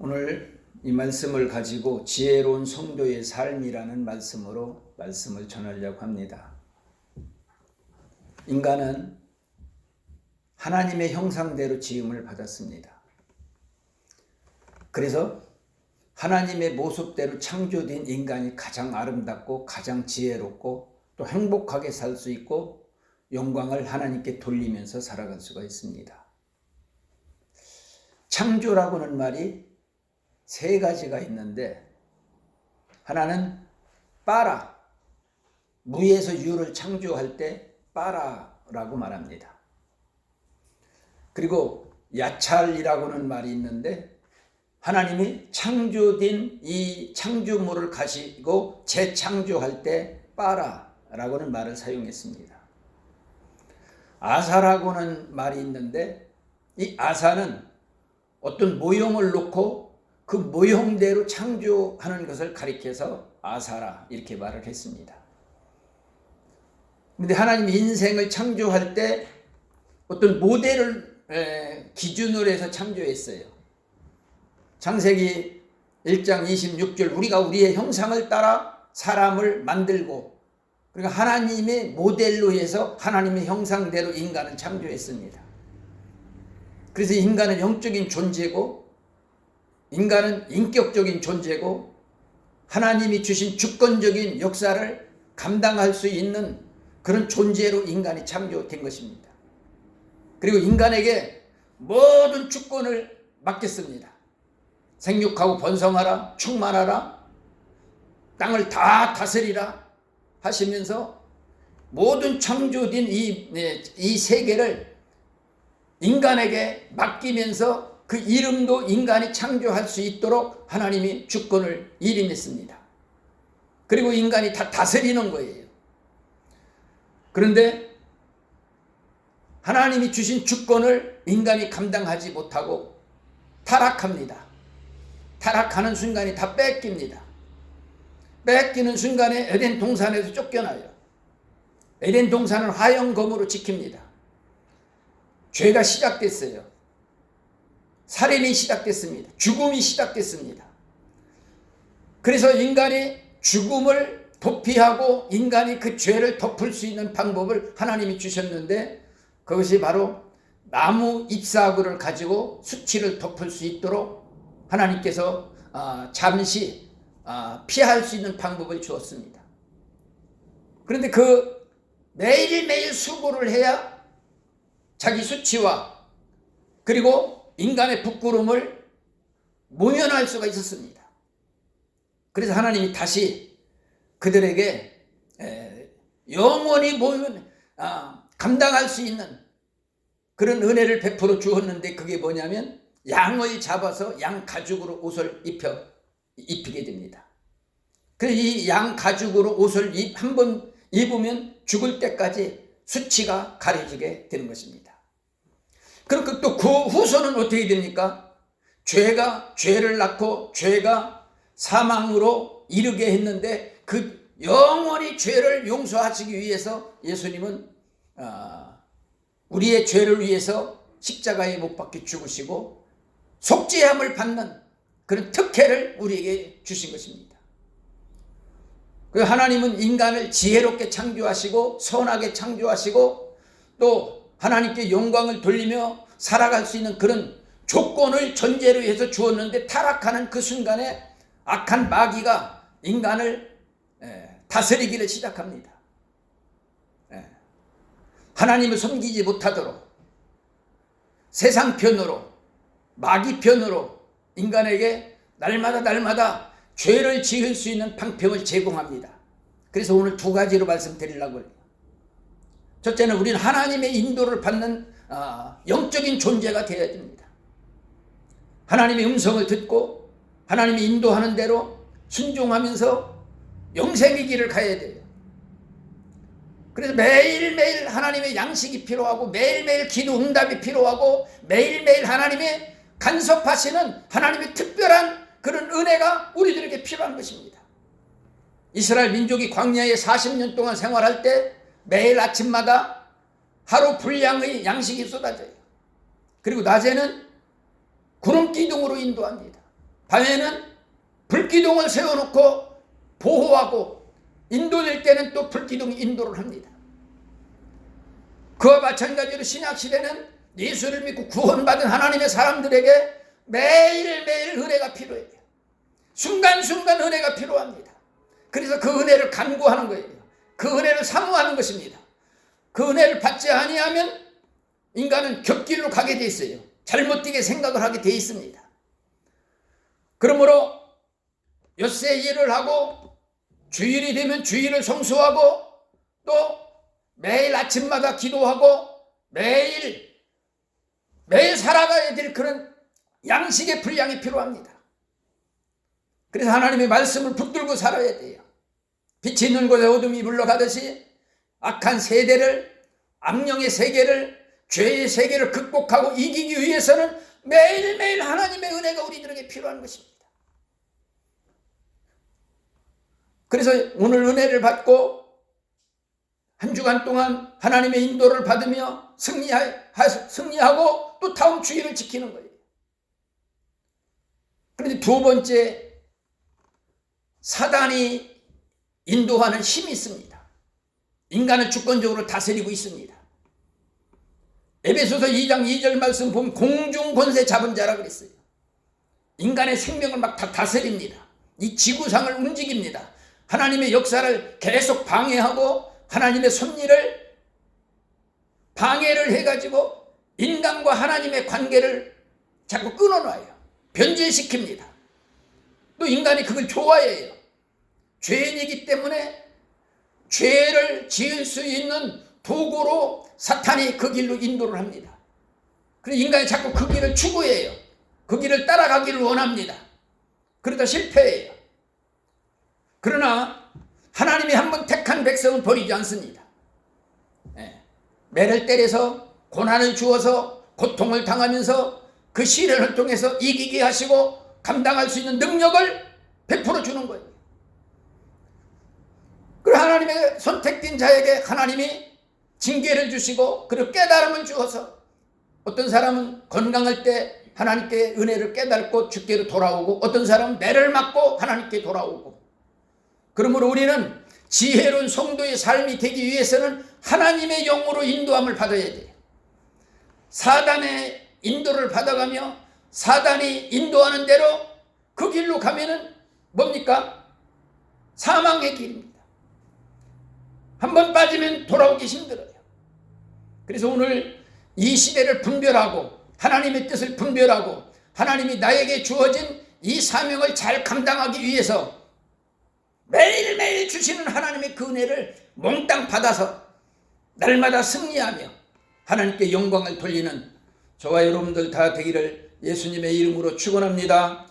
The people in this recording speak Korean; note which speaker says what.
Speaker 1: 오늘 이 말씀을 가지고 지혜로운 성도의 삶이라는 말씀으로 말씀을 전하려고 합니다. 인간은 하나님의 형상대로 지음을 받았습니다. 그래서 하나님의 모습대로 창조된 인간이 가장 아름답고 가장 지혜롭고 또 행복하게 살 수 있고 영광을 하나님께 돌리면서 살아갈 수가 있습니다. 창조라고 하는 말이 세 가지가 있는데, 하나는 빠라, 무에서 유를 창조할 때 빠라라고 말합니다. 그리고 야찰이라고 하는 말이 있는데, 하나님이 창조된 이 창조물을 가지고 재창조할 때 빠라라고 하는 말을 사용했습니다. 아사라고 하는 말이 있는데, 이 아사는 어떤 모형을 놓고 그 모형대로 창조하는 것을 가리켜서 아사라 이렇게 말을 했습니다. 그런데 하나님이 인생을 창조할 때 어떤 모델을 기준으로 해서 창조했어요. 창세기 1장 26절, 우리가 우리의 형상을 따라 사람을 만들고, 그러니까 하나님의 모델로 해서 하나님의 형상대로 인간은 창조했습니다. 그래서 인간은 영적인 존재고, 인간은 인격적인 존재고, 하나님이 주신 주권적인 역사를 감당할 수 있는 그런 존재로 인간이 창조된 것입니다. 그리고 인간에게 모든 주권을 맡겼습니다. 생육하고 번성하라, 충만하라, 땅을 다 다스리라 하시면서 모든 창조된 이 세계를 인간에게 맡기면서 그 이름도 인간이 창조할 수 있도록 하나님이 주권을 일임했습니다. 그리고 인간이 다 다스리는 거예요. 그런데 하나님이 주신 주권을 인간이 감당하지 못하고 타락합니다. 타락하는 순간이 다 뺏깁니다. 뺏기는 순간에 에덴 동산에서 쫓겨나요. 에덴 동산은 화영검으로 지킵니다. 죄가 시작됐어요. 살인이 시작됐습니다. 죽음이 시작됐습니다. 그래서 인간이 죽음을 도피하고 인간이 그 죄를 덮을 수 있는 방법을 하나님이 주셨는데, 그것이 바로 나무 잎사귀를 가지고 수치를 덮을 수 있도록 하나님께서 잠시 피할 수 있는 방법을 주었습니다. 그런데 그 매일매일 수고를 해야 자기 수치와 그리고 인간의 부끄러움을 모면할 수가 있었습니다. 그래서 하나님이 다시 그들에게 영원히 감당할 수 있는 그런 은혜를 베풀어 주었는데, 그게 뭐냐면 양을 잡아서 양 가죽으로 옷을 입히게 됩니다. 그래서 이 양 가죽으로 옷을 한번 입으면 죽을 때까지 수치가 가려지게 되는 것입니다. 그리고 또 그 후손은 어떻게 됩니까? 죄를 낳고 죄가 사망으로 이르게 했는데, 그 영원히 죄를 용서하시기 위해서 예수님은 우리의 죄를 위해서 십자가에 못 박혀 죽으시고 속죄함을 받는 그런 특혜를 우리에게 주신 것입니다. 그 하나님은 인간을 지혜롭게 창조하시고 선하게 창조하시고 또 하나님께 영광을 돌리며 살아갈 수 있는 그런 조건을 전제로 해서 주었는데, 타락하는 그 순간에 악한 마귀가 인간을 다스리기를 시작합니다. 하나님을 섬기지 못하도록 세상 편으로, 마귀 편으로 인간에게 날마다 죄를 지을 수 있는 방법을 제공합니다. 그래서 오늘 두 가지로 말씀드리려고 해요. 첫째는 우리는 하나님의 인도를 받는 영적인 존재가 되어야 됩니다. 하나님의 음성을 듣고 하나님이 인도하는 대로 순종하면서 영생의 길을 가야 돼요. 그래서 매일매일 하나님의 양식이 필요하고, 매일매일 기도 응답이 필요하고, 매일매일 하나님의 간섭하시는 하나님의 특별한 그런 은혜가 우리들에게 필요한 것입니다. 이스라엘 민족이 광야에 40년 동안 생활할 때 매일 아침마다 하루 분량의 양식이 쏟아져요. 그리고 낮에는 구름 기둥으로 인도합니다. 밤에는 불기둥을 세워놓고 보호하고 인도될 때는 또 불기둥 인도를 합니다. 그와 마찬가지로 신약시대는 예수를 믿고 구원받은 하나님의 사람들에게 매일매일 은혜가 필요해요. 순간순간 은혜가 필요합니다. 그래서 그 은혜를 간구하는 거예요. 그 은혜를 사모하는 것입니다. 그 은혜를 받지 아니하면 인간은 곁길로 가게 돼 있어요. 잘못되게 생각을 하게 돼 있습니다. 그러므로 엿새 일을 하고 주일이 되면 주일을 성수하고 또 매일 아침마다 기도하고 매일 살아가야 될 그런 양식의 분량이 필요합니다. 그래서 하나님의 말씀을 붙들고 살아야 돼요. 빛이 있는 곳에 어둠이 물러가듯이 악한 세대를, 악령의 세계를, 죄의 세계를 극복하고 이기기 위해서는 매일매일 하나님의 은혜가 우리들에게 필요한 것입니다. 그래서 오늘 은혜를 받고 한 주간 동안 하나님의 인도를 받으며 승리하고 또 다음 주일을 지키는 거예요. 그런데 두 번째, 사단이 인도하는 힘이 있습니다. 인간을 주권적으로 다스리고 있습니다. 에베소서 2장 2절 말씀 보면 공중 권세 잡은 자라 그랬어요. 인간의 생명을 막 다 다스립니다. 이 지구상을 움직입니다. 하나님의 역사를 계속 방해하고 하나님의 섭리를 방해를 해가지고 인간과 하나님의 관계를 자꾸 끊어놔요. 변제시킵니다. 또 인간이 그걸 좋아해요. 죄인이기 때문에 죄를 지을 수 있는 도구로 사탄이 그 길로 인도를 합니다. 그래서 인간이 자꾸 그 길을 추구해요. 그 길을 따라가기를 원합니다. 그러다 실패해요. 그러나 하나님이 한번 택한 백성은 버리지 않습니다. 매를 때려서 고난을 주어서 고통을 당하면서 그 시련을 통해서 이기게 하시고 감당할 수 있는 능력을 베풀어 주는 거예요. 그리고 하나님의 선택된 자에게 하나님이 징계를 주시고 그리고 깨달음을 주어서 어떤 사람은 건강할 때 하나님께 은혜를 깨닫고 주께로 돌아오고 어떤 사람은 매를 맞고 하나님께 돌아오고, 그러므로 우리는 지혜로운 성도의 삶이 되기 위해서는 하나님의 영으로 인도함을 받아야 돼요. 사단의 인도를 받아가며 사단이 인도하는 대로 그 길로 가면은 뭡니까? 사망의 길입니다. 한번 빠지면 돌아오기 힘들어요. 그래서 오늘 이 시대를 분별하고 하나님의 뜻을 분별하고 하나님이 나에게 주어진 이 사명을 잘 감당하기 위해서 매일매일 주시는 하나님의 그 은혜를 몽땅 받아서 날마다 승리하며 하나님께 영광을 돌리는 저와 여러분들 다 되기를 예수님의 이름으로 축원합니다.